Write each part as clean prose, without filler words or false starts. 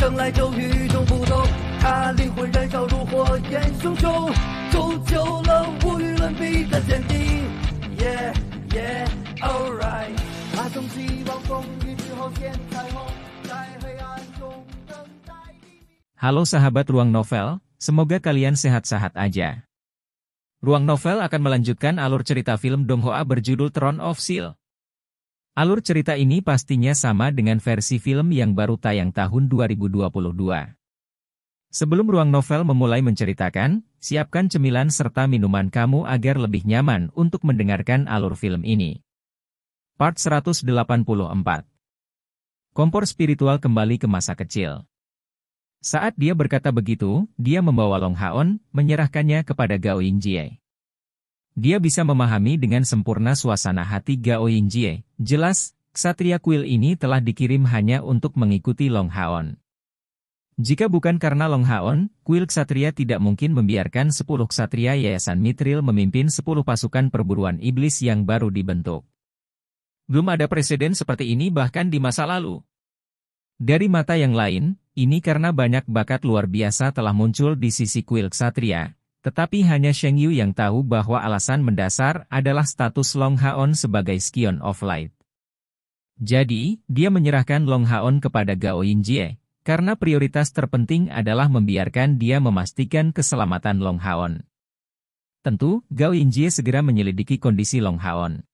生来就与众不同，他灵魂燃烧如火焰熊熊，铸就了无与伦比的坚定。Yeah, yeah, alright。他从希望风雨之后见彩虹，在黑暗中等待黎明。Halo sahabat Ruang Novel, semoga kalian sehat-sehat aja. Ruang Novel akan melanjutkan alur cerita film Donghua berjudul Throne of Steel. Alur cerita ini pastinya sama dengan versi film yang baru tayang tahun 2022. Sebelum Ruang Novel memulai menceritakan, siapkan cemilan serta minuman kamu agar lebih nyaman untuk mendengarkan alur film ini. Part 184. Kompor spiritual kembali ke masa kecil. Saat dia berkata begitu, dia membawa Long Haon, menyerahkannya kepada Gao Yingjie. Dia bisa memahami dengan sempurna suasana hati Gao Yingjie. Jelas, ksatria kuil ini telah dikirim hanya untuk mengikuti Long Haon. Jika bukan karena Long Haon, kuil ksatria tidak mungkin membiarkan 10 ksatria Yayasan Mithril memimpin 10 pasukan perburuan iblis yang baru dibentuk. Belum ada preseden seperti ini bahkan di masa lalu. Dari mata yang lain, ini karena banyak bakat luar biasa telah muncul di sisi kuil ksatria, tetapi hanya Sheng Yu yang tahu bahwa alasan mendasar adalah status Long Haon sebagai Scion of Light. Jadi, dia menyerahkan Long Haon kepada Gao Yingjie, karena prioritas terpenting adalah membiarkan dia memastikan keselamatan Long Haon. Tentu, Gao Yingjie segera menyelidiki kondisi Long Haon.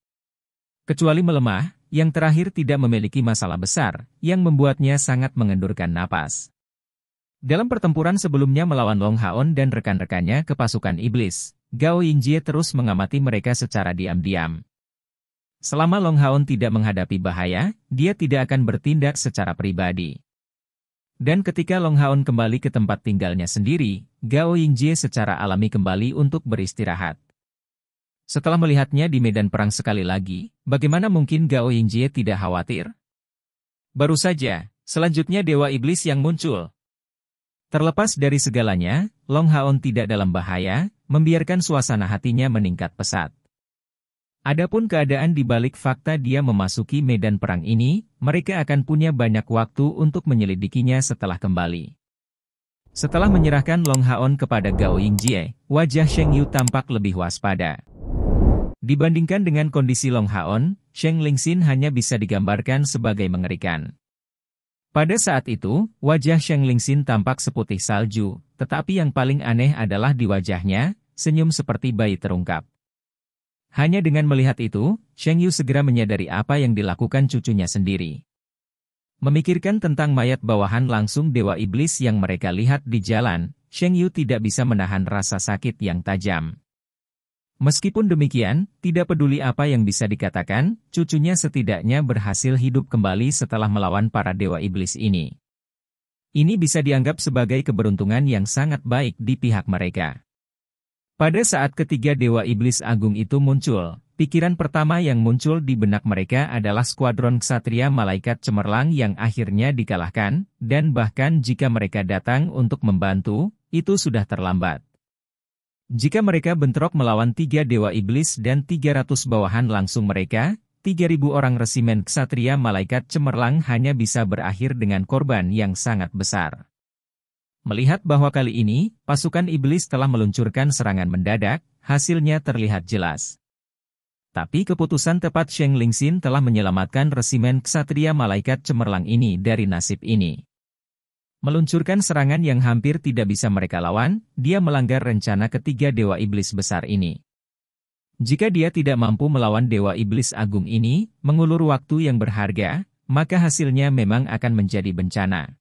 Kecuali melemah, yang terakhir tidak memiliki masalah besar, yang membuatnya sangat mengendurkan napas. Dalam pertempuran sebelumnya melawan Long Haon dan rekan-rekannya ke pasukan iblis, Gao Yingjie terus mengamati mereka secara diam-diam. Selama Long Haon tidak menghadapi bahaya, dia tidak akan bertindak secara pribadi. Dan ketika Long Haon kembali ke tempat tinggalnya sendiri, Gao Yingjie secara alami kembali untuk beristirahat. Setelah melihatnya di medan perang sekali lagi, bagaimana mungkin Gao Yingjie tidak khawatir? Baru saja, selanjutnya Dewa Iblis yang muncul. Terlepas dari segalanya, Long Haon tidak dalam bahaya, membiarkan suasana hatinya meningkat pesat. Adapun keadaan di balik fakta dia memasuki medan perang ini, mereka akan punya banyak waktu untuk menyelidikinya setelah kembali. Setelah menyerahkan Long Haon kepada Gao Yingjie, wajah Sheng Yu tampak lebih waspada. Dibandingkan dengan kondisi Long Haon, Sheng Lingxin hanya bisa digambarkan sebagai mengerikan. Pada saat itu, wajah Sheng Lingxin tampak seputih salju, tetapi yang paling aneh adalah di wajahnya, senyum seperti bayi terungkap. Hanya dengan melihat itu, Sheng Yu segera menyadari apa yang dilakukan cucunya sendiri. Memikirkan tentang mayat bawahan langsung Dewa Iblis yang mereka lihat di jalan, Sheng Yu tidak bisa menahan rasa sakit yang tajam. Meskipun demikian, tidak peduli apa yang bisa dikatakan, cucunya setidaknya berhasil hidup kembali setelah melawan para Dewa Iblis ini. Ini bisa dianggap sebagai keberuntungan yang sangat baik di pihak mereka. Pada saat ketiga Dewa Iblis Agung itu muncul, pikiran pertama yang muncul di benak mereka adalah skuadron ksatria malaikat cemerlang yang akhirnya dikalahkan, dan bahkan jika mereka datang untuk membantu, itu sudah terlambat. Jika mereka bentrok melawan 3 Dewa Iblis dan 300 bawahan langsung mereka, 3.000 orang resimen ksatria malaikat cemerlang hanya bisa berakhir dengan korban yang sangat besar. Melihat bahwa kali ini, pasukan iblis telah meluncurkan serangan mendadak, hasilnya terlihat jelas. Tapi keputusan tepat Sheng Lingxin telah menyelamatkan resimen ksatria malaikat cemerlang ini dari nasib ini. Meluncurkan serangan yang hampir tidak bisa mereka lawan, dia melanggar rencana ketiga Dewa Iblis besar ini. Jika dia tidak mampu melawan Dewa Iblis Agung ini, mengulur waktu yang berharga, maka hasilnya memang akan menjadi bencana.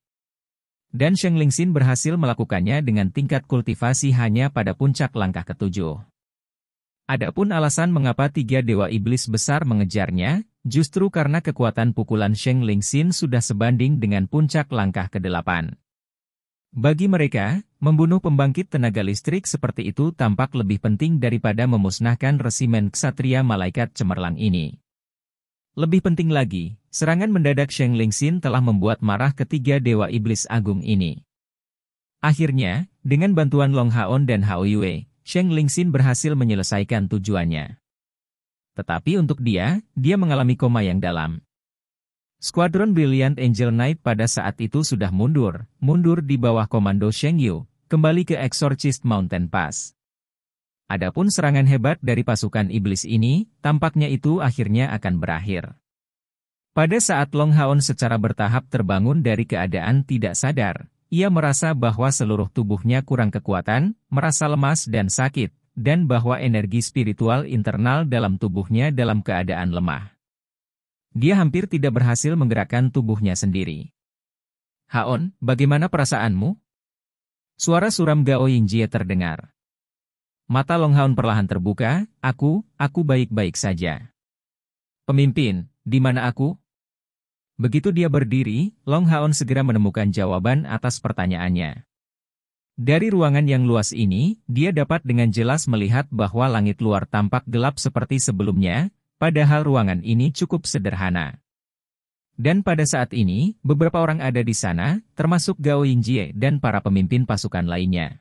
Dan Sheng Lingxin berhasil melakukannya dengan tingkat kultivasi hanya pada puncak langkah ketujuh. Adapun alasan mengapa 3 Dewa Iblis besar mengejarnya, justru karena kekuatan pukulan Sheng Lingxin sudah sebanding dengan puncak langkah ke-8. Bagi mereka, membunuh pembangkit tenaga listrik seperti itu tampak lebih penting daripada memusnahkan resimen ksatria malaikat cemerlang ini. Lebih penting lagi, serangan mendadak Sheng Lingxin telah membuat marah ketiga Dewa Iblis Agung ini. Akhirnya, dengan bantuan Long Haon dan Hao Yue, Sheng Lingxin berhasil menyelesaikan tujuannya. Tetapi untuk dia mengalami koma yang dalam. Skuadron Brilliant Angel Knight pada saat itu sudah mundur di bawah komando Sheng Yu, kembali ke Exorcist Mountain Pass. Adapun serangan hebat dari pasukan iblis ini, tampaknya itu akhirnya akan berakhir. Pada saat Long Haon secara bertahap terbangun dari keadaan tidak sadar, ia merasa bahwa seluruh tubuhnya kurang kekuatan, merasa lemas dan sakit, dan bahwa energi spiritual internal dalam tubuhnya dalam keadaan lemah. Dia hampir tidak berhasil menggerakkan tubuhnya sendiri. "Haon, bagaimana perasaanmu?" Suara suram Gao Yingjie terdengar. Mata Long Haon perlahan terbuka, Aku baik-baik saja." "Pemimpin, di mana aku?" Begitu dia berdiri, Long Haon segera menemukan jawaban atas pertanyaannya. Dari ruangan yang luas ini, dia dapat dengan jelas melihat bahwa langit luar tampak gelap seperti sebelumnya, padahal ruangan ini cukup sederhana. Dan pada saat ini, beberapa orang ada di sana, termasuk Gao Yingjie dan para pemimpin pasukan lainnya.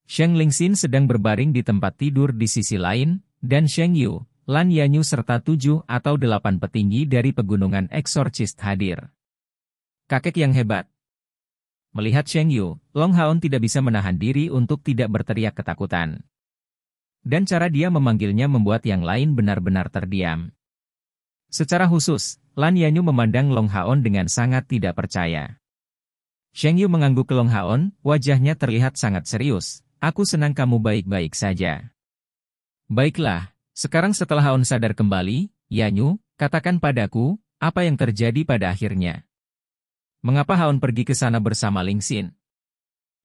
Sheng Lingxin sedang berbaring di tempat tidur di sisi lain, dan Sheng Yu, Lan Yanyu serta 7 atau 8 petinggi dari pegunungan Exorcist hadir. "Kakek yang hebat." Melihat Sheng Yu, Long Haon tidak bisa menahan diri untuk tidak berteriak ketakutan. Dan cara dia memanggilnya membuat yang lain benar-benar terdiam. Secara khusus, Lan Yanyu memandang Long Haon dengan sangat tidak percaya. Sheng Yu mengangguk ke Long Haon, wajahnya terlihat sangat serius. "Aku senang kamu baik-baik saja." "Baiklah, sekarang setelah Haon sadar kembali, Yanyu, katakan padaku, apa yang terjadi pada akhirnya? Mengapa Haon pergi ke sana bersama Lingxin?"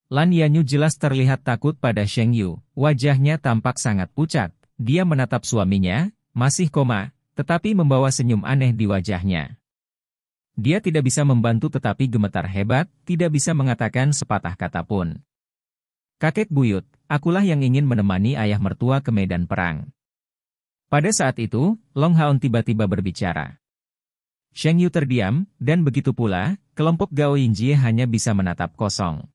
Lan Yanyu jelas terlihat takut pada Sheng Yu, wajahnya tampak sangat pucat, dia menatap suaminya, masih koma, tetapi membawa senyum aneh di wajahnya. Dia tidak bisa membantu tetapi gemetar hebat, tidak bisa mengatakan sepatah kata pun. "Kakek buyut, akulah yang ingin menemani ayah mertua ke medan perang." Pada saat itu, Long Haon tiba-tiba berbicara. Sheng Yu terdiam, dan begitu pula, kelompok Gao Yingjie hanya bisa menatap kosong.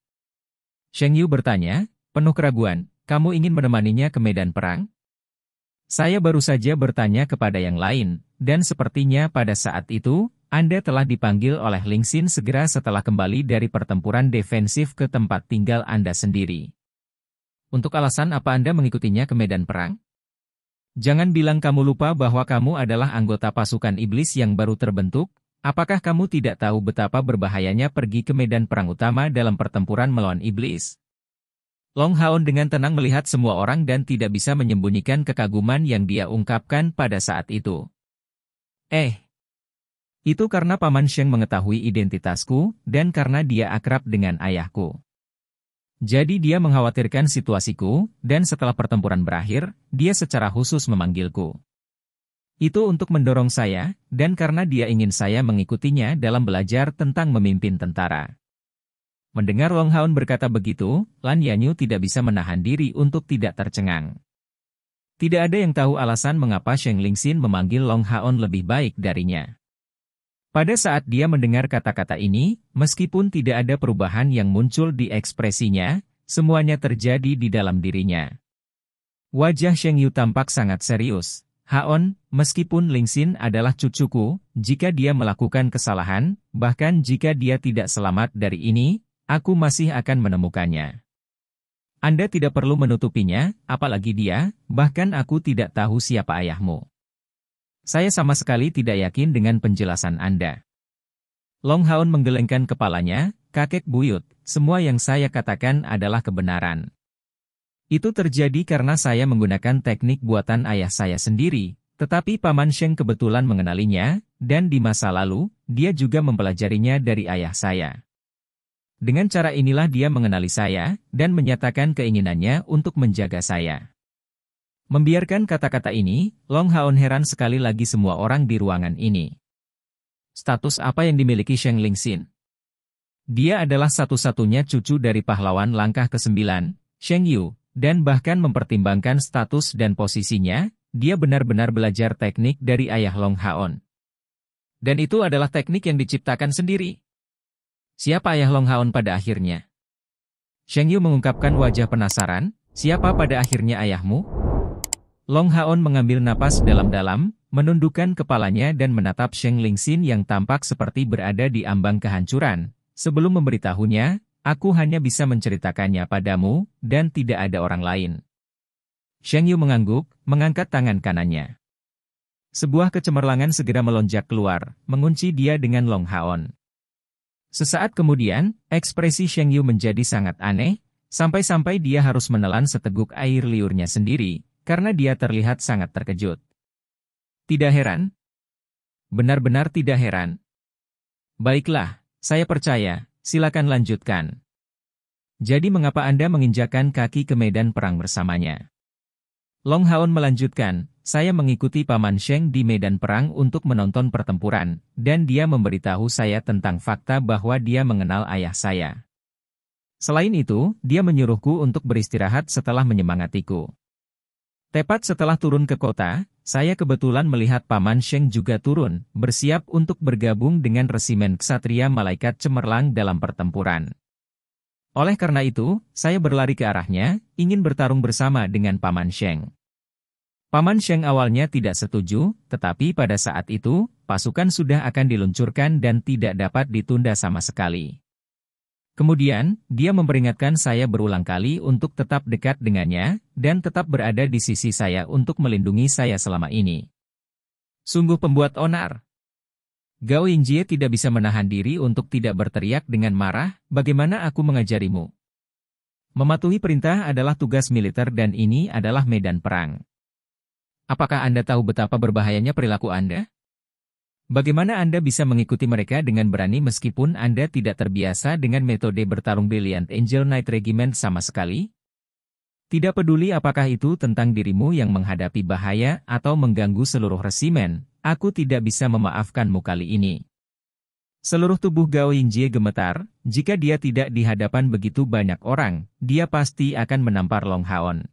Sheng Yu bertanya, penuh keraguan, "Kamu ingin menemaninya ke medan perang?" "Saya baru saja bertanya kepada yang lain, dan sepertinya pada saat itu, Anda telah dipanggil oleh Lingxin segera setelah kembali dari pertempuran defensif ke tempat tinggal Anda sendiri. Untuk alasan apa Anda mengikutinya ke medan perang? Jangan bilang kamu lupa bahwa kamu adalah anggota pasukan iblis yang baru terbentuk. Apakah kamu tidak tahu betapa berbahayanya pergi ke medan perang utama dalam pertempuran melawan iblis?" Long Haon dengan tenang melihat semua orang dan tidak bisa menyembunyikan kekaguman yang dia ungkapkan pada saat itu. Itu karena Paman Sheng mengetahui identitasku, dan karena dia akrab dengan ayahku. Jadi dia mengkhawatirkan situasiku, dan setelah pertempuran berakhir, dia secara khusus memanggilku. Itu untuk mendorong saya, dan karena dia ingin saya mengikutinya dalam belajar tentang memimpin tentara." Mendengar Long Haon berkata begitu, Lan Yanyu tidak bisa menahan diri untuk tidak tercengang. Tidak ada yang tahu alasan mengapa Sheng Lingxin memanggil Long Haon lebih baik darinya. Pada saat dia mendengar kata-kata ini, meskipun tidak ada perubahan yang muncul di ekspresinya, semuanya terjadi di dalam dirinya. Wajah Sheng Yu tampak sangat serius. "Haon, meskipun Lingxin adalah cucuku, jika dia melakukan kesalahan, bahkan jika dia tidak selamat dari ini, aku masih akan menemukannya. Anda tidak perlu menutupinya, apalagi dia, bahkan aku tidak tahu siapa ayahmu. Saya sama sekali tidak yakin dengan penjelasan Anda." Long Haon menggelengkan kepalanya, "Kakek buyut, semua yang saya katakan adalah kebenaran. Itu terjadi karena saya menggunakan teknik buatan ayah saya sendiri, tetapi Paman Sheng kebetulan mengenalinya, dan di masa lalu, dia juga mempelajarinya dari ayah saya. Dengan cara inilah dia mengenali saya, dan menyatakan keinginannya untuk menjaga saya." Membiarkan kata-kata ini, Long Haon heran sekali lagi semua orang di ruangan ini. Status apa yang dimiliki Sheng Lingxin? Dia adalah satu-satunya cucu dari pahlawan langkah ke-9, Sheng Yu. Dan bahkan mempertimbangkan status dan posisinya, dia benar-benar belajar teknik dari ayah Long Haon. Dan itu adalah teknik yang diciptakan sendiri. Siapa ayah Long Haon pada akhirnya? Sheng Yu mengungkapkan wajah penasaran, "Siapa pada akhirnya ayahmu?" Long Haon mengambil napas dalam-dalam, menundukkan kepalanya dan menatap Sheng Lingxin yang tampak seperti berada di ambang kehancuran. Sebelum memberitahunya, aku hanya bisa menceritakannya padamu, dan tidak ada orang lain. Sheng Yu mengangguk, mengangkat tangan kanannya. Sebuah kecemerlangan segera melonjak keluar, mengunci dia dengan Long Haon. Sesaat kemudian, ekspresi Sheng Yu menjadi sangat aneh, sampai-sampai dia harus menelan seteguk air liurnya sendiri, karena dia terlihat sangat terkejut. Tidak heran? Benar-benar tidak heran. Baiklah, saya percaya, silakan lanjutkan. Jadi mengapa Anda menginjakkan kaki ke medan perang bersamanya? Long Haon melanjutkan, saya mengikuti Paman Sheng di medan perang untuk menonton pertempuran, dan dia memberitahu saya tentang fakta bahwa dia mengenal ayah saya. Selain itu, dia menyuruhku untuk beristirahat setelah menyemangatiku. Tepat setelah turun ke kota, saya kebetulan melihat Paman Sheng juga turun, bersiap untuk bergabung dengan resimen ksatria malaikat cemerlang dalam pertempuran. Oleh karena itu, saya berlari ke arahnya, ingin bertarung bersama dengan Paman Sheng. Paman Sheng awalnya tidak setuju, tetapi pada saat itu, pasukan sudah akan diluncurkan dan tidak dapat ditunda sama sekali. Kemudian, dia memperingatkan saya berulang kali untuk tetap dekat dengannya, dan tetap berada di sisi saya untuk melindungi saya selama ini. Sungguh pembuat onar. Gao Yingjie tidak bisa menahan diri untuk tidak berteriak dengan marah, bagaimana aku mengajarimu? Mematuhi perintah adalah tugas militer dan ini adalah medan perang. Apakah Anda tahu betapa berbahayanya perilaku Anda? Bagaimana Anda bisa mengikuti mereka dengan berani meskipun Anda tidak terbiasa dengan metode bertarung Brilliant Angel Knight Regiment sama sekali? Tidak peduli apakah itu tentang dirimu yang menghadapi bahaya atau mengganggu seluruh resimen, aku tidak bisa memaafkanmu kali ini. Seluruh tubuh Gao Yingjie gemetar, jika dia tidak di hadapan begitu banyak orang, dia pasti akan menampar Long Haon.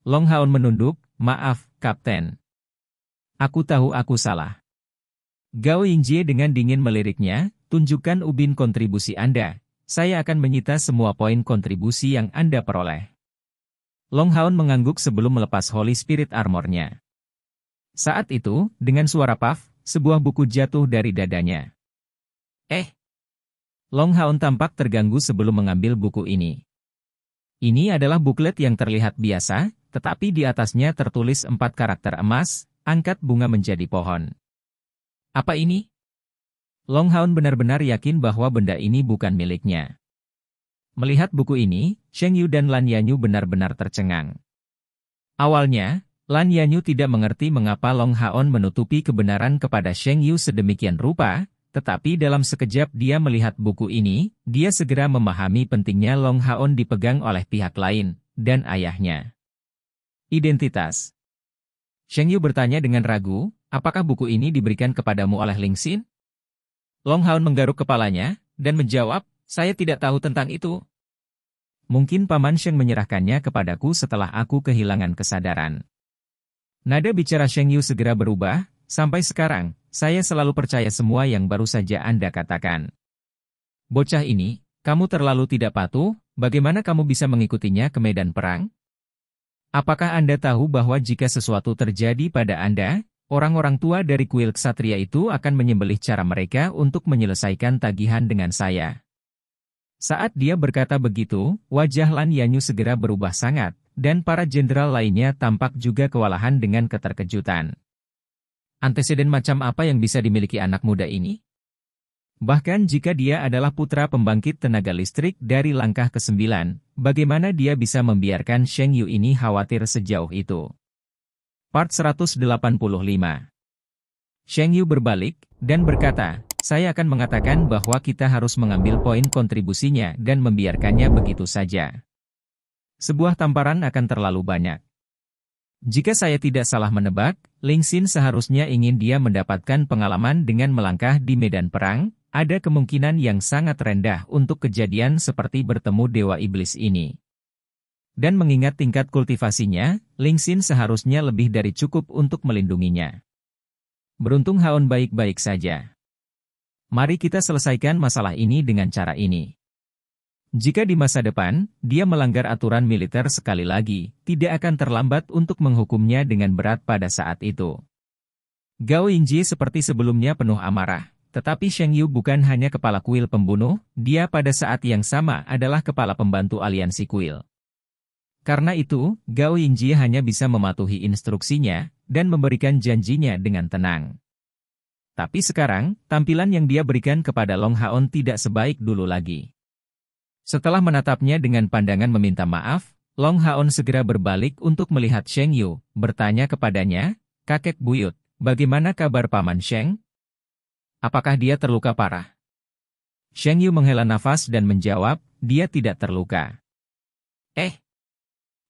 Long Haon menunduk, maaf, Kapten. Aku tahu aku salah. Gao Yingjie dengan dingin meliriknya, tunjukkan ubin kontribusi Anda. Saya akan menyita semua poin kontribusi yang Anda peroleh. Long Haon mengangguk sebelum melepas Holy Spirit Armor-nya. Saat itu, dengan suara paf, sebuah buku jatuh dari dadanya. Long Haon tampak terganggu sebelum mengambil buku ini. Ini adalah buklet yang terlihat biasa, tetapi di atasnya tertulis 4 karakter emas, angkat bunga menjadi pohon. Apa ini? Long Haon benar-benar yakin bahwa benda ini bukan miliknya. Melihat buku ini, Sheng Yu dan Lan Yanyu benar-benar tercengang. Awalnya, Lan Yanyu tidak mengerti mengapa Long Haon menutupi kebenaran kepada Sheng Yu sedemikian rupa, tetapi dalam sekejap dia melihat buku ini, dia segera memahami pentingnya Long Haon dipegang oleh pihak lain, dan ayahnya. Identitas. Sheng Yu bertanya dengan ragu, apakah buku ini diberikan kepadamu oleh Lingxin? Long Haon menggaruk kepalanya, dan menjawab, saya tidak tahu tentang itu. Mungkin Paman Sheng menyerahkannya kepadaku setelah aku kehilangan kesadaran. Nada bicara Sheng Yu segera berubah, sampai sekarang, saya selalu percaya semua yang baru saja Anda katakan. Bocah ini, kamu terlalu tidak patuh, bagaimana kamu bisa mengikutinya ke medan perang? Apakah Anda tahu bahwa jika sesuatu terjadi pada Anda, orang-orang tua dari kuil ksatria itu akan menyembelih cara mereka untuk menyelesaikan tagihan dengan saya? Saat dia berkata begitu, wajah Lan Yanyu segera berubah sangat, dan para jenderal lainnya tampak juga kewalahan dengan keterkejutan. Anteseden macam apa yang bisa dimiliki anak muda ini? Bahkan jika dia adalah putra pembangkit tenaga listrik dari langkah ke-9, bagaimana dia bisa membiarkan Sheng Yu ini khawatir sejauh itu? Part 185. Sheng Yu berbalik, dan berkata, saya akan mengatakan bahwa kita harus mengambil poin kontribusinya dan membiarkannya begitu saja. Sebuah tamparan akan terlalu banyak. Jika saya tidak salah menebak, Lingxin seharusnya ingin dia mendapatkan pengalaman dengan melangkah di medan perang, ada kemungkinan yang sangat rendah untuk kejadian seperti bertemu Dewa Iblis ini. Dan mengingat tingkat kultivasinya, Lingxin seharusnya lebih dari cukup untuk melindunginya. Beruntung Haon baik-baik saja. Mari kita selesaikan masalah ini dengan cara ini. Jika di masa depan, dia melanggar aturan militer sekali lagi, tidak akan terlambat untuk menghukumnya dengan berat pada saat itu. Gao Yingjie seperti sebelumnya penuh amarah. Tetapi Sheng Yu bukan hanya kepala kuil pembunuh, dia pada saat yang sama adalah kepala pembantu aliansi kuil. Karena itu, Gao Yingjie hanya bisa mematuhi instruksinya, dan memberikan janjinya dengan tenang. Tapi sekarang, tampilan yang dia berikan kepada Long Haon tidak sebaik dulu lagi. Setelah menatapnya dengan pandangan meminta maaf, Long Haon segera berbalik untuk melihat Sheng Yu, bertanya kepadanya, "Kakek buyut, bagaimana kabar Paman Sheng? Apakah dia terluka parah?" Sheng Yu menghela nafas dan menjawab, dia tidak terluka.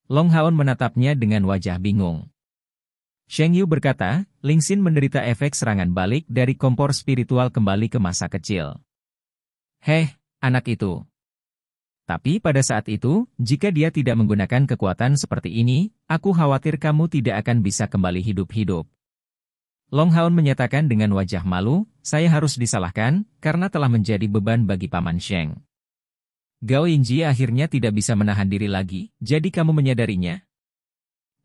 Long Haon menatapnya dengan wajah bingung. Sheng Yu berkata, Lingxin menderita efek serangan balik dari kompor spiritual kembali ke masa kecil. Anak itu. Tapi pada saat itu, jika dia tidak menggunakan kekuatan seperti ini, aku khawatir kamu tidak akan bisa kembali hidup-hidup. Long Haon menyatakan dengan wajah malu, saya harus disalahkan, karena telah menjadi beban bagi Paman Sheng. Gao Yingjie akhirnya tidak bisa menahan diri lagi, jadi kamu menyadarinya?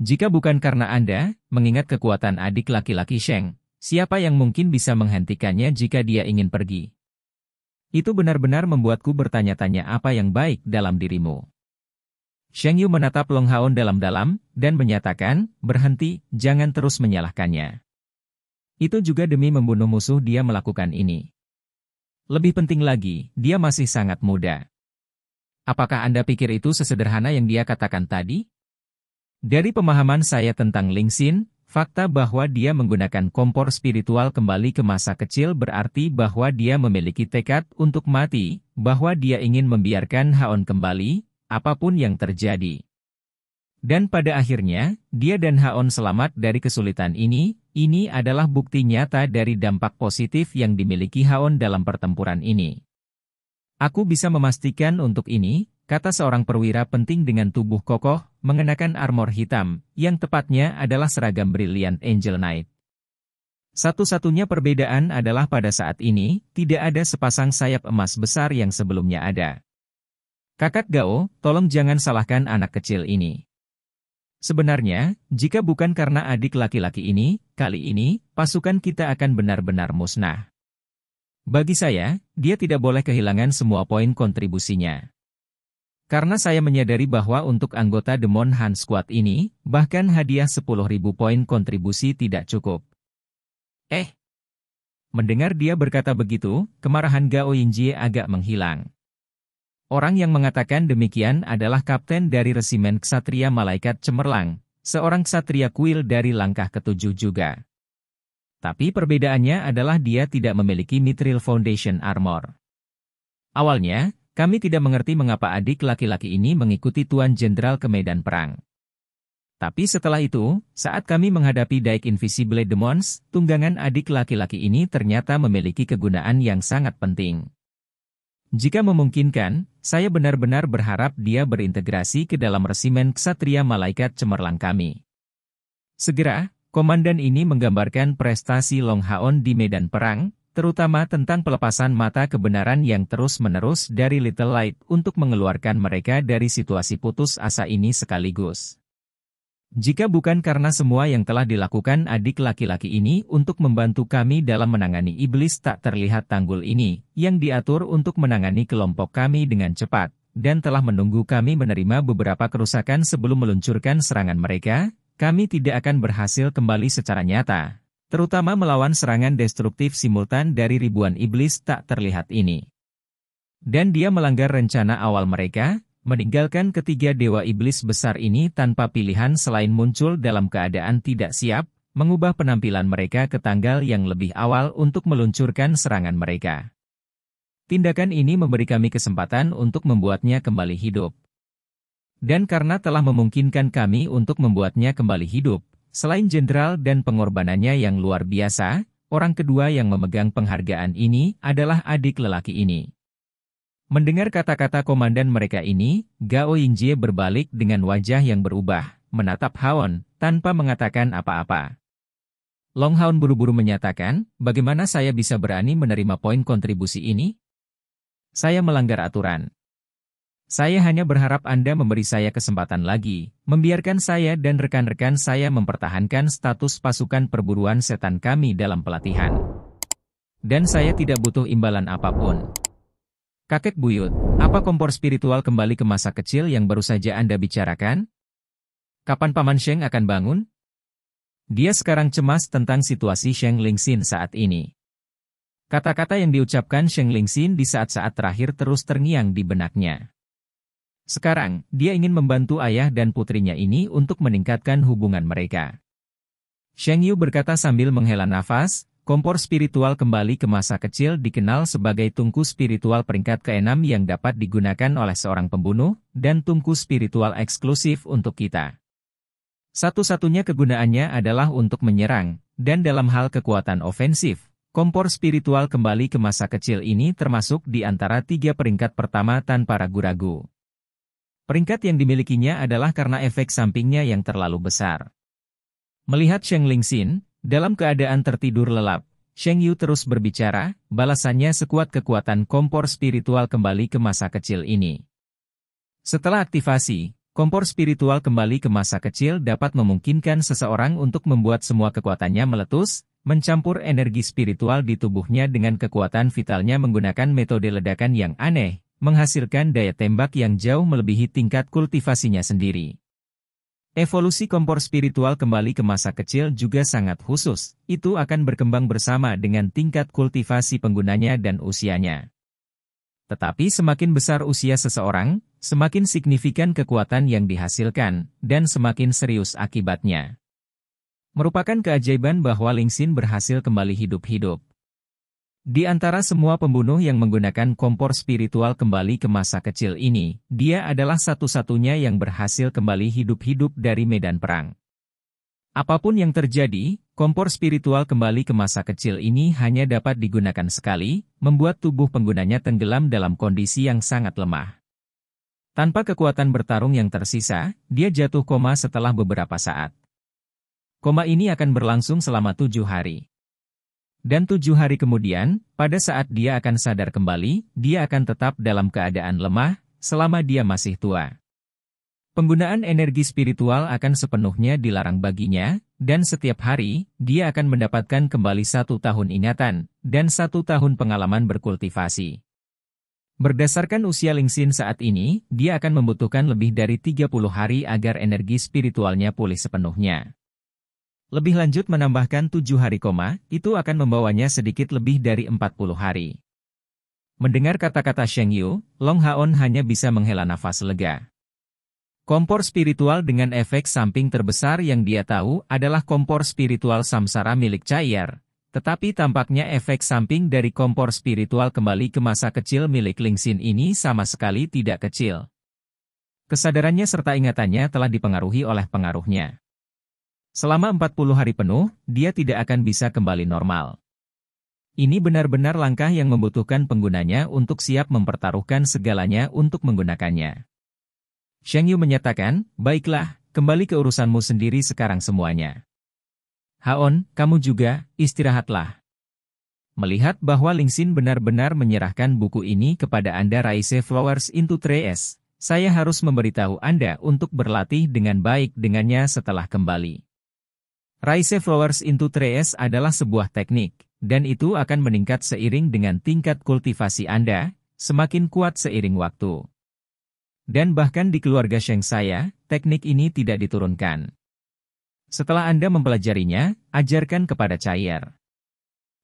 Jika bukan karena Anda, mengingat kekuatan adik laki-laki Sheng, siapa yang mungkin bisa menghentikannya jika dia ingin pergi? Itu benar-benar membuatku bertanya-tanya apa yang baik dalam dirimu. Sheng Yu menatap Long Haon dalam-dalam, dan menyatakan, berhenti, jangan terus menyalahkannya. Itu juga demi membunuh musuh dia melakukan ini. Lebih penting lagi, dia masih sangat muda. Apakah Anda pikir itu sesederhana yang dia katakan tadi? Dari pemahaman saya tentang Lingxin, fakta bahwa dia menggunakan kompor spiritual kembali ke masa kecil berarti bahwa dia memiliki tekad untuk mati, bahwa dia ingin membiarkan Haon kembali, apapun yang terjadi. Dan pada akhirnya, dia dan Haon selamat dari kesulitan ini adalah bukti nyata dari dampak positif yang dimiliki Haon dalam pertempuran ini. Aku bisa memastikan untuk ini, kata seorang perwira penting dengan tubuh kokoh, mengenakan armor hitam, yang tepatnya adalah seragam Brilliant Angel Knight. Satu-satunya perbedaan adalah pada saat ini, tidak ada sepasang sayap emas besar yang sebelumnya ada. Kakak Gao, tolong jangan salahkan anak kecil ini. Sebenarnya, jika bukan karena adik laki-laki ini, kali ini, pasukan kita akan benar-benar musnah. Bagi saya, dia tidak boleh kehilangan semua poin kontribusinya. Karena saya menyadari bahwa untuk anggota Demon Hunt Squad ini, bahkan hadiah 10.000 poin kontribusi tidak cukup. Mendengar dia berkata begitu, kemarahan Gao Yingjie agak menghilang. Orang yang mengatakan demikian adalah kapten dari resimen Ksatria Malaikat Cemerlang, seorang ksatria kuil dari langkah ke-7 juga. Tapi perbedaannya adalah dia tidak memiliki Mithril Foundation Armor. Awalnya, kami tidak mengerti mengapa adik laki-laki ini mengikuti Tuan Jenderal ke medan perang. Tapi setelah itu, saat kami menghadapi Daik Invisible Demons, tunggangan adik laki-laki ini ternyata memiliki kegunaan yang sangat penting. Jika memungkinkan, saya benar-benar berharap dia berintegrasi ke dalam resimen Ksatria Malaikat Cemerlang kami. Segera, komandan ini menggambarkan prestasi Long Haon di medan perang, terutama tentang pelepasan mata kebenaran yang terus-menerus dari Little Light untuk mengeluarkan mereka dari situasi putus asa ini sekaligus. Jika bukan karena semua yang telah dilakukan adik laki-laki ini untuk membantu kami dalam menangani iblis tak terlihat tanggul ini, yang diatur untuk menangani kelompok kami dengan cepat, dan telah menunggu kami menerima beberapa kerusakan sebelum meluncurkan serangan mereka, kami tidak akan berhasil kembali secara nyata, terutama melawan serangan destruktif simultan dari ribuan iblis tak terlihat ini. Dan dia melanggar rencana awal mereka, meninggalkan ketiga dewa iblis besar ini tanpa pilihan selain muncul dalam keadaan tidak siap, mengubah penampilan mereka ke tanggal yang lebih awal untuk meluncurkan serangan mereka. Tindakan ini memberi kami kesempatan untuk membuatnya kembali hidup. Dan karena telah memungkinkan kami untuk membuatnya kembali hidup, selain jenderal dan pengorbanannya yang luar biasa, orang kedua yang memegang penghargaan ini adalah adik lelaki ini. Mendengar kata-kata komandan mereka ini, Gao Yingjie berbalik dengan wajah yang berubah, menatap Haon, tanpa mengatakan apa-apa. Long Haon buru-buru menyatakan, bagaimana saya bisa berani menerima poin kontribusi ini? Saya melanggar aturan. Saya hanya berharap Anda memberi saya kesempatan lagi, membiarkan saya dan rekan-rekan saya mempertahankan status pasukan perburuan setan kami dalam pelatihan. Dan saya tidak butuh imbalan apapun. Kakek buyut, apa kompor spiritual kembali ke masa kecil yang baru saja Anda bicarakan? Kapan Paman Sheng akan bangun? Dia sekarang cemas tentang situasi Sheng Lingxin saat ini. Kata-kata yang diucapkan Sheng Lingxin di saat-saat terakhir terus terngiang di benaknya. Sekarang, dia ingin membantu ayah dan putrinya ini untuk meningkatkan hubungan mereka. Sheng Yu berkata sambil menghela nafas, kompor spiritual kembali ke masa kecil dikenal sebagai tungku spiritual peringkat ke-6 yang dapat digunakan oleh seorang pembunuh, dan tungku spiritual eksklusif untuk kita. Satu-satunya kegunaannya adalah untuk menyerang, dan dalam hal kekuatan ofensif, kompor spiritual kembali ke masa kecil ini termasuk di antara 3 peringkat pertama tanpa ragu-ragu. Peringkat yang dimilikinya adalah karena efek sampingnya yang terlalu besar. Melihat Sheng Lingxin, dalam keadaan tertidur lelap, Sheng Yu terus berbicara, balasannya sekuat kekuatan kompor spiritual kembali ke masa kecil ini. Setelah aktivasi, kompor spiritual kembali ke masa kecil dapat memungkinkan seseorang untuk membuat semua kekuatannya meletus, mencampur energi spiritual di tubuhnya dengan kekuatan vitalnya menggunakan metode ledakan yang aneh, menghasilkan daya tembak yang jauh melebihi tingkat kultivasinya sendiri. Evolusi kompor spiritual kembali ke masa kecil juga sangat khusus, itu akan berkembang bersama dengan tingkat kultivasi penggunanya dan usianya. Tetapi semakin besar usia seseorang, semakin signifikan kekuatan yang dihasilkan, dan semakin serius akibatnya. Merupakan keajaiban bahwa Lingxin berhasil kembali hidup-hidup. Di antara semua pembunuh yang menggunakan kompor spiritual kembali ke masa kecil ini, dia adalah satu-satunya yang berhasil kembali hidup-hidup dari medan perang. Apapun yang terjadi, kompor spiritual kembali ke masa kecil ini hanya dapat digunakan sekali, membuat tubuh penggunanya tenggelam dalam kondisi yang sangat lemah. Tanpa kekuatan bertarung yang tersisa, dia jatuh koma setelah beberapa saat. Koma ini akan berlangsung selama 7 hari. Dan 7 hari kemudian, pada saat dia akan sadar kembali, dia akan tetap dalam keadaan lemah, selama dia masih tua. Penggunaan energi spiritual akan sepenuhnya dilarang baginya, dan setiap hari, dia akan mendapatkan kembali 1 tahun ingatan, dan 1 tahun pengalaman berkultivasi. Berdasarkan usia Lingxin saat ini, dia akan membutuhkan lebih dari 30 hari agar energi spiritualnya pulih sepenuhnya. Lebih lanjut menambahkan 7 hari koma, itu akan membawanya sedikit lebih dari 40 hari. Mendengar kata-kata Sheng Yu, Long Haon hanya bisa menghela nafas lega. Kompor spiritual dengan efek samping terbesar yang dia tahu adalah kompor spiritual samsara milik Chai'er, tetapi tampaknya efek samping dari kompor spiritual kembali ke masa kecil milik Lingxin ini sama sekali tidak kecil. Kesadarannya serta ingatannya telah dipengaruhi oleh pengaruhnya. Selama 40 hari penuh, dia tidak akan bisa kembali normal. Ini benar-benar langkah yang membutuhkan penggunanya untuk siap mempertaruhkan segalanya untuk menggunakannya. Sheng Yu menyatakan, baiklah, kembali ke urusanmu sendiri sekarang semuanya. Haon, kamu juga, istirahatlah. Melihat bahwa Lingxin benar-benar menyerahkan buku ini kepada Anda Rise Flowers into Trees, saya harus memberitahu Anda untuk berlatih dengan baik dengannya setelah kembali. Rise Flowers into Trees adalah sebuah teknik, dan itu akan meningkat seiring dengan tingkat kultivasi Anda, semakin kuat seiring waktu. Dan bahkan di keluarga Sheng saya, teknik ini tidak diturunkan. Setelah Anda mempelajarinya, ajarkan kepada Chai'er.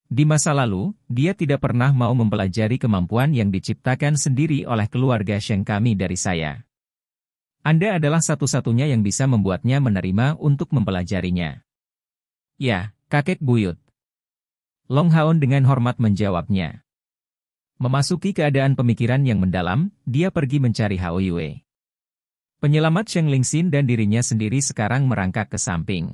Di masa lalu, dia tidak pernah mau mempelajari kemampuan yang diciptakan sendiri oleh keluarga Sheng kami dari saya. Anda adalah satu-satunya yang bisa membuatnya menerima untuk mempelajarinya. Ya, kakek buyut. Long Haon dengan hormat menjawabnya. Memasuki keadaan pemikiran yang mendalam, dia pergi mencari Hao Yue. Penyelamat Sheng Lingxin dan dirinya sendiri sekarang merangkak ke samping.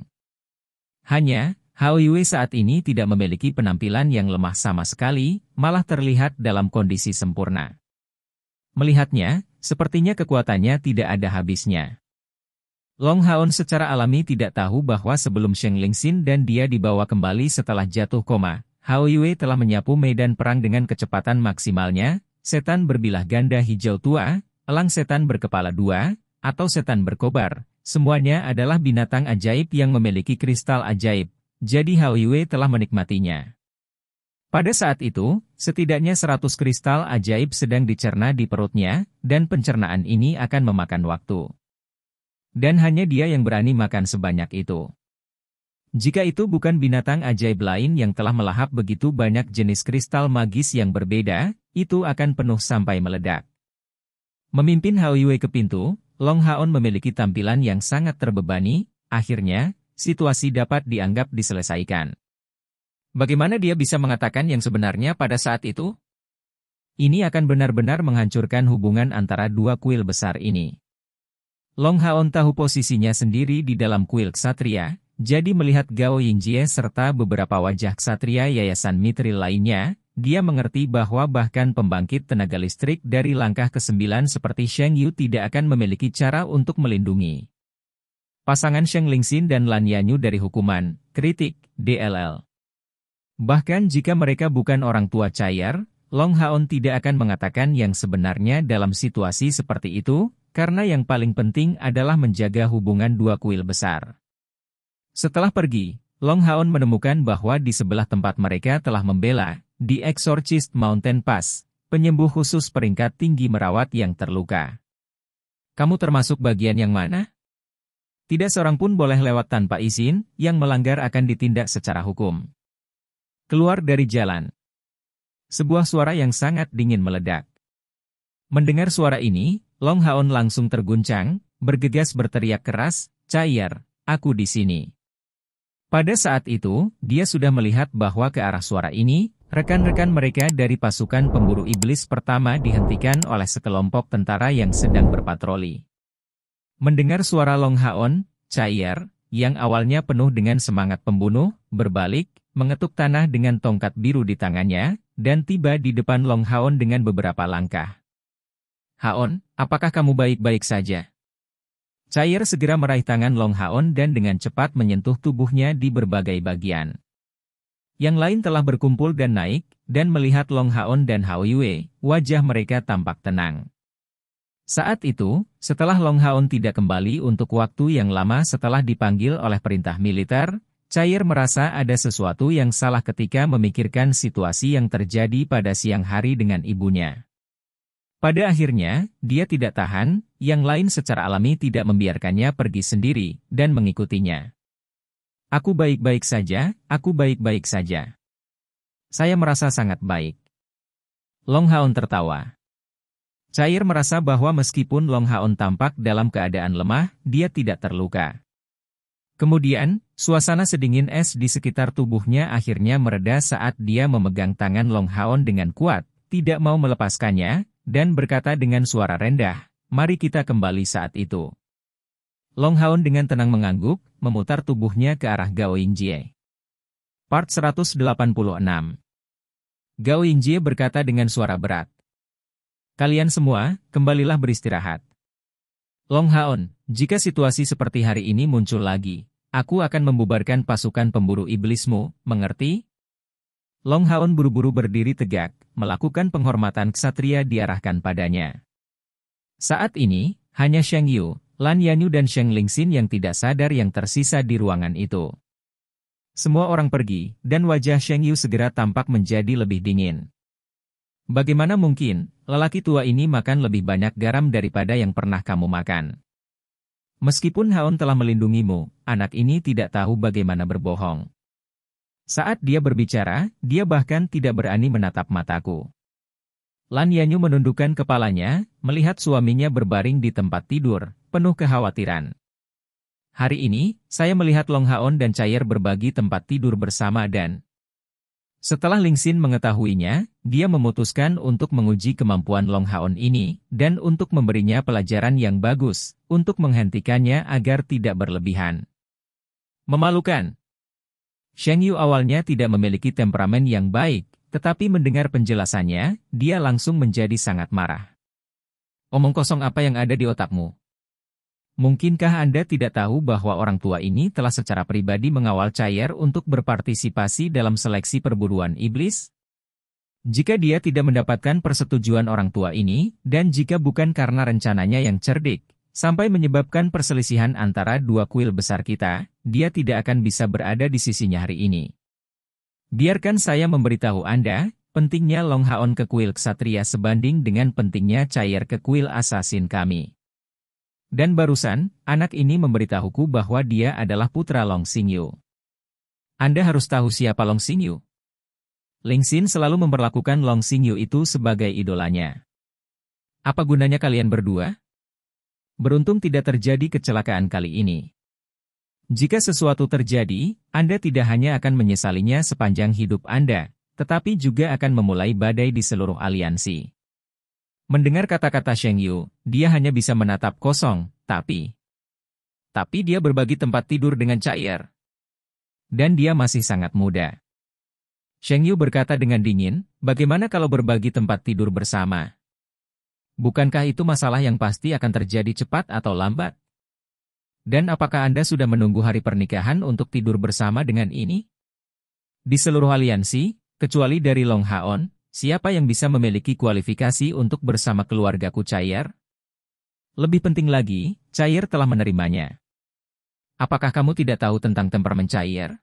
Hanya, Hao Yue saat ini tidak memiliki penampilan yang lemah sama sekali, malah terlihat dalam kondisi sempurna. Melihatnya, sepertinya kekuatannya tidak ada habisnya. Long Haon secara alami tidak tahu bahwa sebelum Sheng Lingxin dan dia dibawa kembali setelah jatuh koma, Hao Yue telah menyapu medan perang dengan kecepatan maksimalnya, setan berbilah ganda hijau tua, elang setan berkepala dua, atau setan berkobar, semuanya adalah binatang ajaib yang memiliki kristal ajaib, jadi Hao Yue telah menikmatinya. Pada saat itu, setidaknya 100 kristal ajaib sedang dicerna di perutnya, dan pencernaan ini akan memakan waktu. Dan hanya dia yang berani makan sebanyak itu. Jika itu bukan binatang ajaib lain yang telah melahap begitu banyak jenis kristal magis yang berbeda, itu akan penuh sampai meledak. Memimpin Hao Yue ke pintu, Long Haon memiliki tampilan yang sangat terbebani, akhirnya, situasi dapat dianggap diselesaikan. Bagaimana dia bisa mengatakan yang sebenarnya pada saat itu? Ini akan benar-benar menghancurkan hubungan antara dua kuil besar ini. Long Haon tahu posisinya sendiri di dalam kuil ksatria, jadi melihat Gao Yingjie serta beberapa wajah ksatria Yayasan Mithril lainnya, dia mengerti bahwa bahkan pembangkit tenaga listrik dari langkah ke-9 seperti Sheng Yu tidak akan memiliki cara untuk melindungi pasangan Sheng Lingxin dan Lan Yanyu dari hukuman kritik DLL. Bahkan jika mereka bukan orang tua Chai'er, Long Haon tidak akan mengatakan yang sebenarnya dalam situasi seperti itu, karena yang paling penting adalah menjaga hubungan dua kuil besar. Setelah pergi, Long Haon menemukan bahwa di sebelah tempat mereka telah membela, di Exorcist Mountain Pass, penyembuh khusus peringkat tinggi merawat yang terluka. Kamu termasuk bagian yang mana? Tidak seorang pun boleh lewat tanpa izin, yang melanggar akan ditindak secara hukum. Keluar dari jalan. Sebuah suara yang sangat dingin meledak. Mendengar suara ini, Long Haon langsung terguncang, bergegas berteriak keras, "Chai'er, aku di sini." Pada saat itu, dia sudah melihat bahwa ke arah suara ini, rekan-rekan mereka dari pasukan pemburu iblis pertama dihentikan oleh sekelompok tentara yang sedang berpatroli. Mendengar suara Long Haon, Chai'er, yang awalnya penuh dengan semangat pembunuh, berbalik, mengetuk tanah dengan tongkat biru di tangannya, dan tiba di depan Long Haon dengan beberapa langkah. "Haon, apakah kamu baik-baik saja?" Chai'er segera meraih tangan Long Haon dan dengan cepat menyentuh tubuhnya di berbagai bagian. Yang lain telah berkumpul dan naik, dan melihat Long Haon dan Hao Yue, wajah mereka tampak tenang. Saat itu, setelah Long Haon tidak kembali untuk waktu yang lama setelah dipanggil oleh perintah militer, Chai'er merasa ada sesuatu yang salah ketika memikirkan situasi yang terjadi pada siang hari dengan ibunya. Pada akhirnya, dia tidak tahan, yang lain secara alami tidak membiarkannya pergi sendiri, dan mengikutinya. "Aku baik-baik saja, aku baik-baik saja. Saya merasa sangat baik." Long Haon tertawa. Chai'er merasa bahwa meskipun Long Haon tampak dalam keadaan lemah, dia tidak terluka. Kemudian, suasana sedingin es di sekitar tubuhnya akhirnya mereda saat dia memegang tangan Long Haon dengan kuat, tidak mau melepaskannya, dan berkata dengan suara rendah, "Mari kita kembali saat itu." Long Haon dengan tenang mengangguk, memutar tubuhnya ke arah Gao Yingjie. Part 186. Gao Yingjie berkata dengan suara berat, "Kalian semua, kembalilah beristirahat. Long Haon, jika situasi seperti hari ini muncul lagi, aku akan membubarkan pasukan pemburu iblismu, mengerti?" Long Haon buru-buru berdiri tegak, melakukan penghormatan ksatria diarahkan padanya. Saat ini, hanya Sheng Yu, Lan Yanyu dan Sheng Lingxin yang tidak sadar yang tersisa di ruangan itu. Semua orang pergi, dan wajah Sheng Yu segera tampak menjadi lebih dingin. "Bagaimana mungkin, lelaki tua ini makan lebih banyak garam daripada yang pernah kamu makan? Meskipun Haon telah melindungimu, anak ini tidak tahu bagaimana berbohong." Saat dia berbicara, dia bahkan tidak berani menatap mataku. Lan Yanyu menundukkan kepalanya, melihat suaminya berbaring di tempat tidur, penuh kekhawatiran. "Hari ini, saya melihat Long Haon dan Chai'er berbagi tempat tidur bersama dan..." Setelah Lingxin mengetahuinya, dia memutuskan untuk menguji kemampuan Long Haon ini, dan untuk memberinya pelajaran yang bagus, untuk menghentikannya agar tidak berlebihan. Memalukan. Sheng Yu awalnya tidak memiliki temperamen yang baik, tetapi mendengar penjelasannya, dia langsung menjadi sangat marah. "Omong kosong apa yang ada di otakmu? Mungkinkah Anda tidak tahu bahwa orang tua ini telah secara pribadi mengawal Chai'er untuk berpartisipasi dalam seleksi perburuan iblis? Jika dia tidak mendapatkan persetujuan orang tua ini, dan jika bukan karena rencananya yang cerdik, sampai menyebabkan perselisihan antara dua kuil besar kita, dia tidak akan bisa berada di sisinya hari ini. Biarkan saya memberitahu Anda, pentingnya Long Haon ke kuil ksatria sebanding dengan pentingnya Chair ke kuil asasin kami. Dan barusan, anak ini memberitahuku bahwa dia adalah putra Long Xingyu. Anda harus tahu siapa Long Xingyu. Ling Xin selalu memperlakukan Long Xingyu itu sebagai idolanya. Apa gunanya kalian berdua? Beruntung tidak terjadi kecelakaan kali ini. Jika sesuatu terjadi, Anda tidak hanya akan menyesalinya sepanjang hidup Anda, tetapi juga akan memulai badai di seluruh aliansi. Mendengar kata-kata Sheng Yu, dia hanya bisa menatap kosong, tapi dia berbagi tempat tidur dengan Chair. Dan dia masih sangat muda. Sheng Yu berkata dengan dingin, bagaimana kalau berbagi tempat tidur bersama? Bukankah itu masalah yang pasti akan terjadi cepat atau lambat? Dan apakah Anda sudah menunggu hari pernikahan untuk tidur bersama dengan ini? Di seluruh aliansi, kecuali dari Long Haon, siapa yang bisa memiliki kualifikasi untuk bersama keluargaku Chair? Lebih penting lagi, Chair telah menerimanya. Apakah kamu tidak tahu tentang temperamen Chair?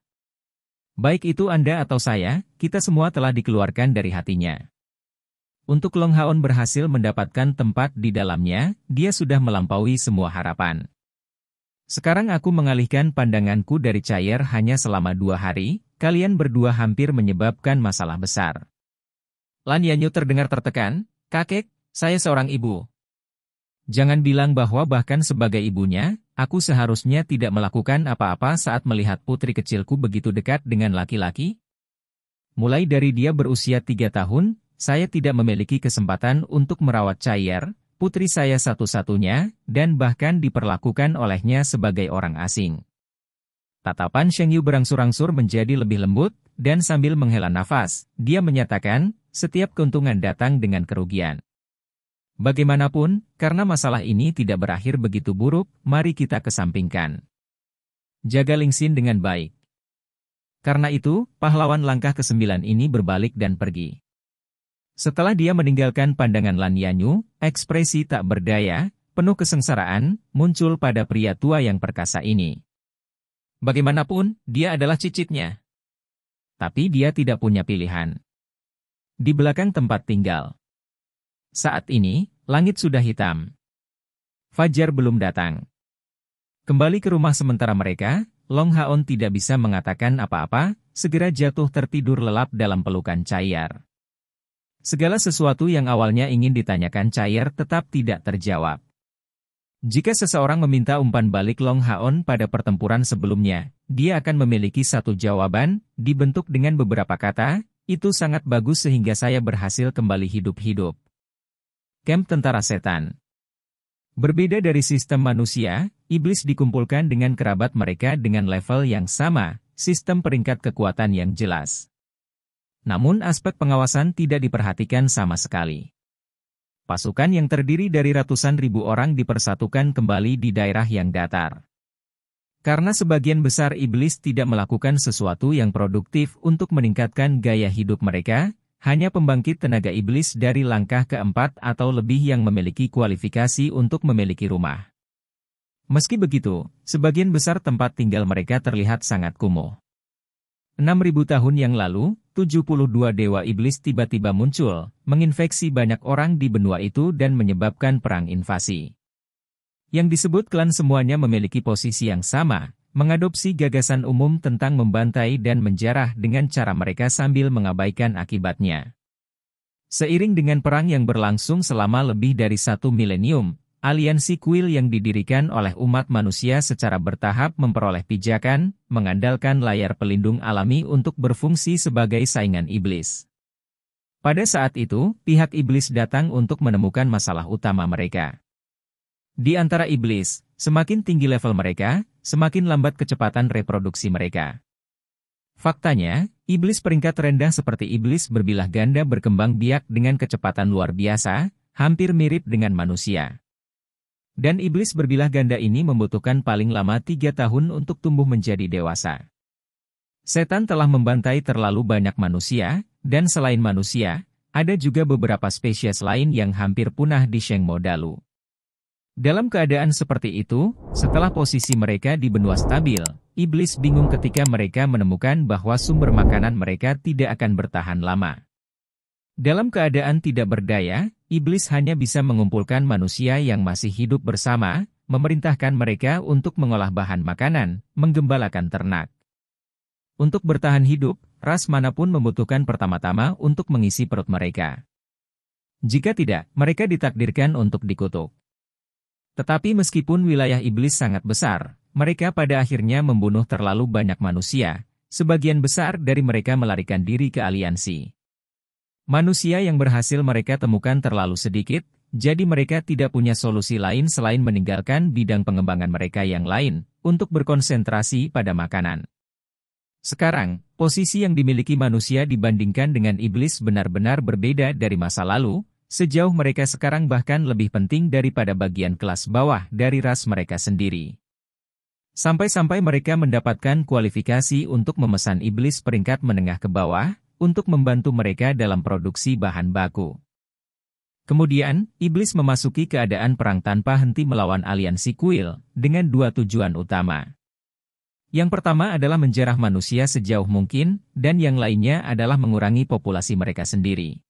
Baik itu Anda atau saya, kita semua telah dikeluarkan dari hatinya. Untuk Long Haon berhasil mendapatkan tempat di dalamnya, dia sudah melampaui semua harapan. Sekarang aku mengalihkan pandanganku dari Chair hanya selama 2 hari, kalian berdua hampir menyebabkan masalah besar. Lan Yanyu terdengar tertekan, kakek, saya seorang ibu. Jangan bilang bahwa bahkan sebagai ibunya, aku seharusnya tidak melakukan apa-apa saat melihat putri kecilku begitu dekat dengan laki-laki. Mulai dari dia berusia 3 tahun, saya tidak memiliki kesempatan untuk merawat Chair, putri saya satu-satunya, dan bahkan diperlakukan olehnya sebagai orang asing. Tatapan Sheng Yu berangsur-angsur menjadi lebih lembut, dan sambil menghela nafas, dia menyatakan, setiap keuntungan datang dengan kerugian. Bagaimanapun, karena masalah ini tidak berakhir begitu buruk, mari kita kesampingkan. Jaga Ling Xin dengan baik. Karena itu, pahlawan langkah ke-9 ini berbalik dan pergi. Setelah dia meninggalkan pandangan Lan Yanyu, ekspresi tak berdaya, penuh kesengsaraan, muncul pada pria tua yang perkasa ini. Bagaimanapun, dia adalah cicitnya. Tapi dia tidak punya pilihan. Di belakang tempat tinggal. Saat ini, langit sudah hitam. Fajar belum datang. Kembali ke rumah sementara mereka, Long Haon tidak bisa mengatakan apa-apa, segera jatuh tertidur lelap dalam pelukan Chair. Segala sesuatu yang awalnya ingin ditanyakan Chair tetap tidak terjawab. Jika seseorang meminta umpan balik Long Haon pada pertempuran sebelumnya, dia akan memiliki satu jawaban, dibentuk dengan beberapa kata, itu sangat bagus sehingga saya berhasil kembali hidup-hidup. Kamp tentara setan. Berbeda dari sistem manusia, iblis dikumpulkan dengan kerabat mereka dengan level yang sama, sistem peringkat kekuatan yang jelas. Namun aspek pengawasan tidak diperhatikan sama sekali. Pasukan yang terdiri dari ratusan ribu orang dipersatukan kembali di daerah yang datar. Karena sebagian besar iblis tidak melakukan sesuatu yang produktif untuk meningkatkan gaya hidup mereka, hanya pembangkit tenaga iblis dari langkah keempat atau lebih yang memiliki kualifikasi untuk memiliki rumah. Meski begitu, sebagian besar tempat tinggal mereka terlihat sangat kumuh. 6.000 tahun yang lalu, 72 dewa iblis tiba-tiba muncul, menginfeksi banyak orang di benua itu dan menyebabkan perang invasi. Yang disebut klan semuanya memiliki posisi yang sama, mengadopsi gagasan umum tentang membantai dan menjarah dengan cara mereka sambil mengabaikan akibatnya. Seiring dengan perang yang berlangsung selama lebih dari 1 milenium, aliansi kuil yang didirikan oleh umat manusia secara bertahap memperoleh pijakan, mengandalkan layar pelindung alami untuk berfungsi sebagai saingan iblis. Pada saat itu, pihak iblis datang untuk menemukan masalah utama mereka. Di antara iblis, semakin tinggi level mereka, semakin lambat kecepatan reproduksi mereka. Faktanya, iblis peringkat rendah seperti iblis berbilah ganda berkembang biak dengan kecepatan luar biasa, hampir mirip dengan manusia. Dan iblis berbilah ganda ini membutuhkan paling lama 3 tahun untuk tumbuh menjadi dewasa. Setan telah membantai terlalu banyak manusia, dan selain manusia, Ada juga beberapa spesies lain yang hampir punah di Shengmo Dalu. Dalam keadaan seperti itu, setelah posisi mereka di benua stabil, iblis bingung ketika mereka menemukan bahwa sumber makanan mereka tidak akan bertahan lama. Dalam keadaan tidak berdaya, iblis hanya bisa mengumpulkan manusia yang masih hidup bersama, memerintahkan mereka untuk mengolah bahan makanan, menggembalakan ternak. Untuk bertahan hidup, ras manapun membutuhkan pertama-tama untuk mengisi perut mereka. Jika tidak, mereka ditakdirkan untuk dikutuk. Tetapi meskipun wilayah iblis sangat besar, mereka pada akhirnya membunuh terlalu banyak manusia, sebagian besar dari mereka melarikan diri ke aliansi. Manusia yang berhasil mereka temukan terlalu sedikit, jadi mereka tidak punya solusi lain selain meninggalkan bidang pengembangan mereka yang lain, untuk berkonsentrasi pada makanan. Sekarang, posisi yang dimiliki manusia dibandingkan dengan iblis benar-benar berbeda dari masa lalu, sejauh mereka sekarang bahkan lebih penting daripada bagian kelas bawah dari ras mereka sendiri. Sampai-sampai mereka mendapatkan kualifikasi untuk memesan iblis peringkat menengah ke bawah, untuk membantu mereka dalam produksi bahan baku. Kemudian, iblis memasuki keadaan perang tanpa henti melawan aliansi kuil, dengan dua tujuan utama. Yang pertama adalah menjarah manusia sejauh mungkin, dan yang lainnya adalah mengurangi populasi mereka sendiri.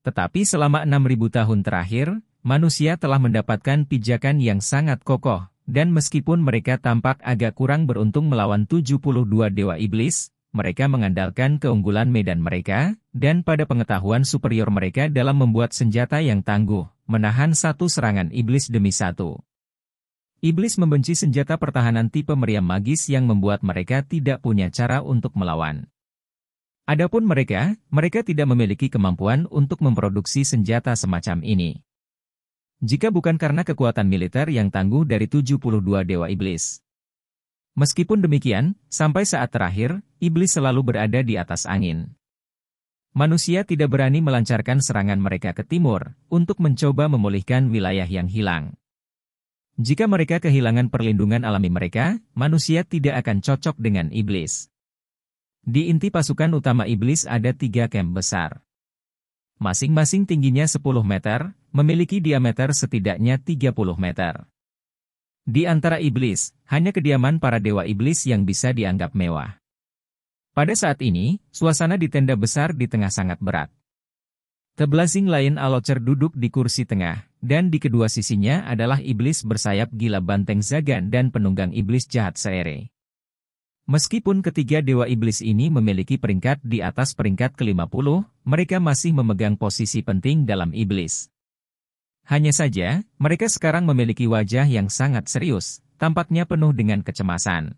Tetapi selama 6.000 tahun terakhir, manusia telah mendapatkan pijakan yang sangat kokoh, dan meskipun mereka tampak agak kurang beruntung melawan 72 dewa iblis, mereka mengandalkan keunggulan medan mereka, dan pada pengetahuan superior mereka dalam membuat senjata yang tangguh, menahan satu serangan iblis demi satu. Iblis membenci senjata pertahanan tipe meriam magis yang membuat mereka tidak punya cara untuk melawan. Adapun mereka tidak memiliki kemampuan untuk memproduksi senjata semacam ini. Jika bukan karena kekuatan militer yang tangguh dari 72 dewa iblis. Meskipun demikian, sampai saat terakhir, iblis selalu berada di atas angin. Manusia tidak berani melancarkan serangan mereka ke timur, untuk mencoba memulihkan wilayah yang hilang. Jika mereka kehilangan perlindungan alami mereka, manusia tidak akan cocok dengan iblis. Di inti pasukan utama iblis ada 3 camp besar. Masing-masing tingginya 10 meter, memiliki diameter setidaknya 30 meter. Di antara iblis, hanya kediaman para dewa iblis yang bisa dianggap mewah. Pada saat ini, suasana di tenda besar di tengah sangat berat. Teblasing Lion Alocer duduk di kursi tengah, dan di kedua sisinya adalah iblis bersayap gila Banteng Zagan dan penunggang iblis jahat Seere. Meskipun ketiga dewa iblis ini memiliki peringkat di atas peringkat ke-50, mereka masih memegang posisi penting dalam iblis. Hanya saja, mereka sekarang memiliki wajah yang sangat serius, tampaknya penuh dengan kecemasan.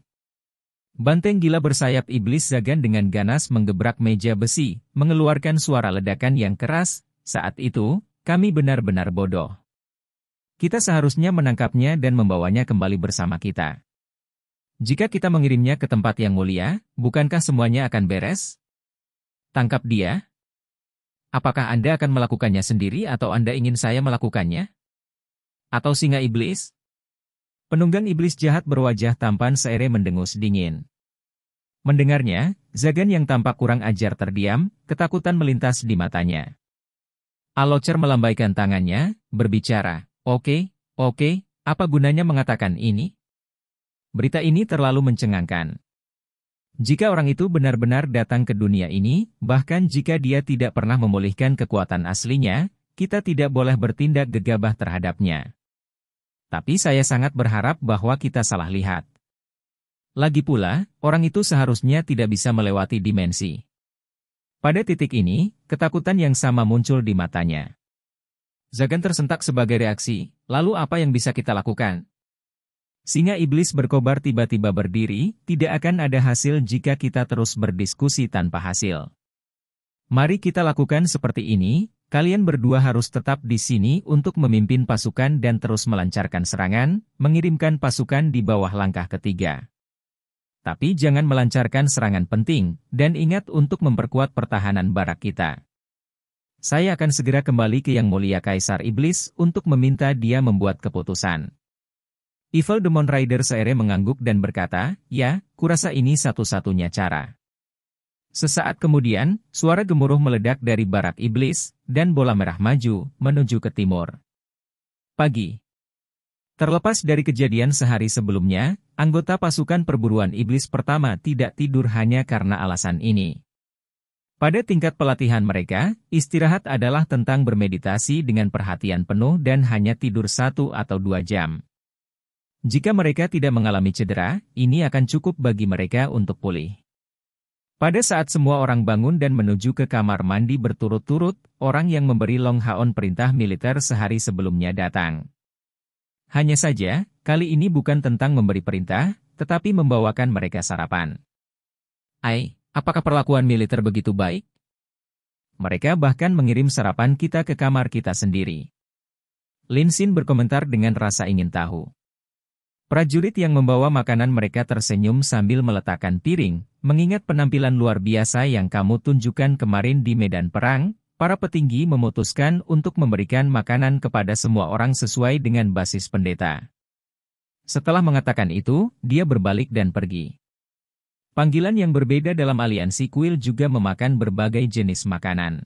Banteng gila bersayap iblis Zagan dengan ganas menggebrak meja besi, mengeluarkan suara ledakan yang keras. Saat itu, kami benar-benar bodoh. Kita seharusnya menangkapnya dan membawanya kembali bersama kita. Jika kita mengirimnya ke tempat yang mulia, bukankah semuanya akan beres? Tangkap dia. Apakah Anda akan melakukannya sendiri atau Anda ingin saya melakukannya? Atau singa iblis? Penunggang iblis jahat berwajah tampan Seere mendengus dingin. Mendengarnya, Zagan yang tampak kurang ajar terdiam, ketakutan melintas di matanya. Alocer melambaikan tangannya, berbicara, Oke, apa gunanya mengatakan ini? Berita ini terlalu mencengangkan. Jika orang itu benar-benar datang ke dunia ini, bahkan jika dia tidak pernah memulihkan kekuatan aslinya, kita tidak boleh bertindak gegabah terhadapnya. Tapi saya sangat berharap bahwa kita salah lihat. Lagi pula, orang itu seharusnya tidak bisa melewati dimensi. Pada titik ini, ketakutan yang sama muncul di matanya. Zagan tersentak sebagai reaksi, lalu apa yang bisa kita lakukan? Singa iblis berkobar tiba-tiba berdiri, tidak akan ada hasil jika kita terus berdiskusi tanpa hasil. Mari kita lakukan seperti ini. Kalian berdua harus tetap di sini untuk memimpin pasukan dan terus melancarkan serangan, mengirimkan pasukan di bawah langkah ketiga. Tapi jangan melancarkan serangan penting, dan ingat untuk memperkuat pertahanan barak kita. Saya akan segera kembali ke Yang Mulia Kaisar Iblis untuk meminta dia membuat keputusan. Evil Demon Rider Seere mengangguk dan berkata, ya, kurasa ini satu-satunya cara. Sesaat kemudian, suara gemuruh meledak dari barak iblis, dan bola merah maju, menuju ke timur. Pagi. Terlepas dari kejadian sehari sebelumnya, anggota pasukan perburuan iblis pertama tidak tidur hanya karena alasan ini. Pada tingkat pelatihan mereka, istirahat adalah tentang bermeditasi dengan perhatian penuh dan hanya tidur 1 atau 2 jam. Jika mereka tidak mengalami cedera, ini akan cukup bagi mereka untuk pulih. Pada saat semua orang bangun dan menuju ke kamar mandi berturut-turut, orang yang memberi Long Haon perintah militer sehari sebelumnya datang. Hanya saja, kali ini bukan tentang memberi perintah, tetapi membawakan mereka sarapan. Apakah perlakuan militer begitu baik? Mereka bahkan mengirim sarapan kita ke kamar kita sendiri. Lin Xin berkomentar dengan rasa ingin tahu. Prajurit yang membawa makanan mereka tersenyum sambil meletakkan piring, mengingat penampilan luar biasa yang kamu tunjukkan kemarin di medan perang, para petinggi memutuskan untuk memberikan makanan kepada semua orang sesuai dengan basis pendeta. Setelah mengatakan itu, dia berbalik dan pergi. Panggilan yang berbeda dalam aliansi kuil juga memakan berbagai jenis makanan.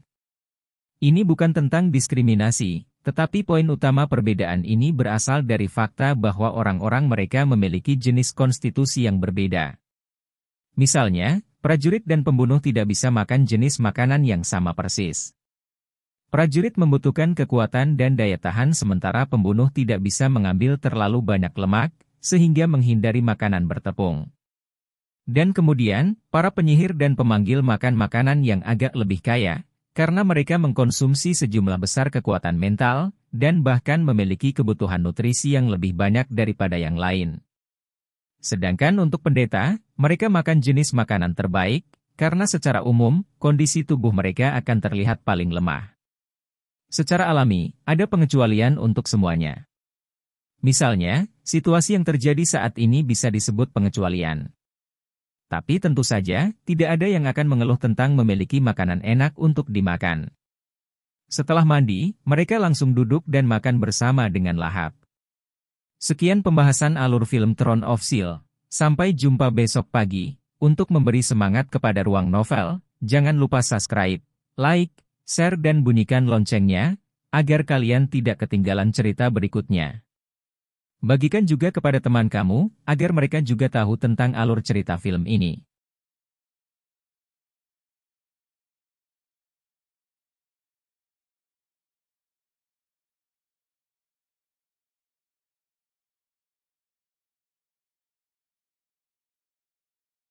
Ini bukan tentang diskriminasi, tetapi poin utama perbedaan ini berasal dari fakta bahwa orang-orang mereka memiliki jenis konstitusi yang berbeda. Misalnya, prajurit dan pembunuh tidak bisa makan jenis makanan yang sama persis. Prajurit membutuhkan kekuatan dan daya tahan sementara pembunuh tidak bisa mengambil terlalu banyak lemak, sehingga menghindari makanan bertepung. Dan kemudian, para penyihir dan pemanggil makan makanan yang agak lebih kaya, karena mereka mengkonsumsi sejumlah besar kekuatan mental, dan bahkan memiliki kebutuhan nutrisi yang lebih banyak daripada yang lain. Sedangkan untuk pendeta, mereka makan jenis makanan terbaik, karena secara umum, kondisi tubuh mereka akan terlihat paling lemah. Secara alami, ada pengecualian untuk semuanya. Misalnya, situasi yang terjadi saat ini bisa disebut pengecualian. Tapi tentu saja, tidak ada yang akan mengeluh tentang memiliki makanan enak untuk dimakan. Setelah mandi, mereka langsung duduk dan makan bersama dengan lahap. Sekian pembahasan alur film Throne of Steel. Sampai jumpa besok pagi. Untuk memberi semangat kepada Ruang Novel, jangan lupa subscribe, like, share dan bunyikan loncengnya, agar kalian tidak ketinggalan cerita berikutnya. Bagikan juga kepada teman kamu, agar mereka juga tahu tentang alur cerita film ini.